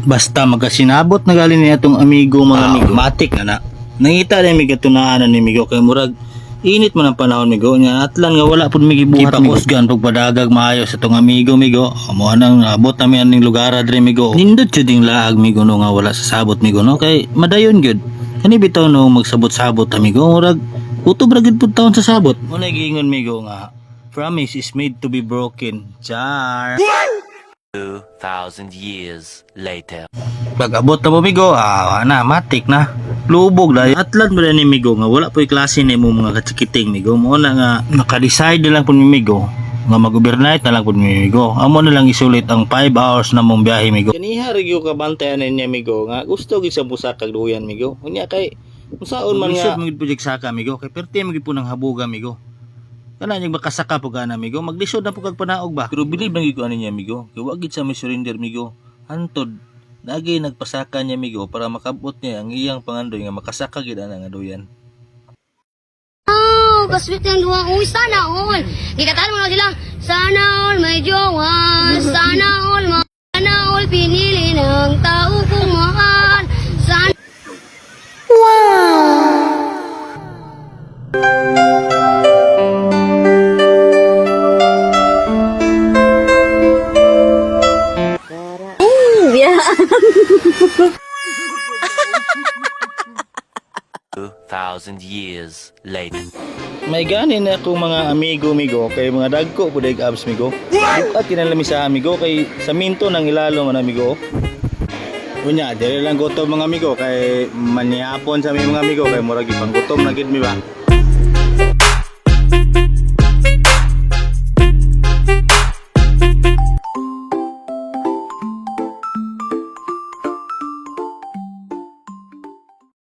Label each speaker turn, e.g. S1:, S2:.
S1: Basta magasinabot na galing niya itong amigo mga amigo. Matik na. Nangita na miga tunaanan ni migo kay murag init man ang panahon migo nya atlan nga wala pud migi buhat migo. Kusgan pagpadagag maayo sa tong amigo migo. Amo nang abot nami aning lugar adre migo. Nindot jud ding laag migo no nga wala sa sabot migo no kay madayon gyud. Kani bitaw no magsabot-sabot amigo murag utob ra gyud pud taon sa sabot. Mo na giingon migo nga promise is made to be broken. Char.
S2: 2,000 years later.
S1: Pag abot na mo migo, na, matik na. Lubog na. Atlan mo na ni migo nga wala po yung klase ni mo mga katsikiting migo. Mo na nga naka-decide na lang po ni migo nga mag-overnight na lang po ni migo. Amo na lang isulit ang 5 hours na mong biyahe migo. Kaniha rigyo ka bantayan niya migo nga gusto gid sa busa kag duyan migo. Unya kay unsaon man nga magid project saka migo kay perti magid po nang habuga migo. Kana niyang makasaka po gana amigo, maglisod na po kag panaog ba. Pero bilib nang giko ani niya amigo, kay wa gid sa may surrender amigo. Hantod nagay nagpasaka niya amigo para makabot niya ang iyang pangandoy nga makasaka gid ana nga duyan.
S3: Oh, kaswit ng duwa. Uy, sana all. Gikatan mo na sila. Sana all may jowa. Sana all pinili ng tao kong mahal. Sana... Yeah.
S2: 2,000 years later.
S1: May ganin na akong mga amigo kay mga dagko po daig abs migo. At kinalami sa amigo kay sa minto nang ilalo man amigo. Unya, dire lang gutom mga amigo kay manihapon sa mga amigo kay murag ipang gutom na gid mi ba.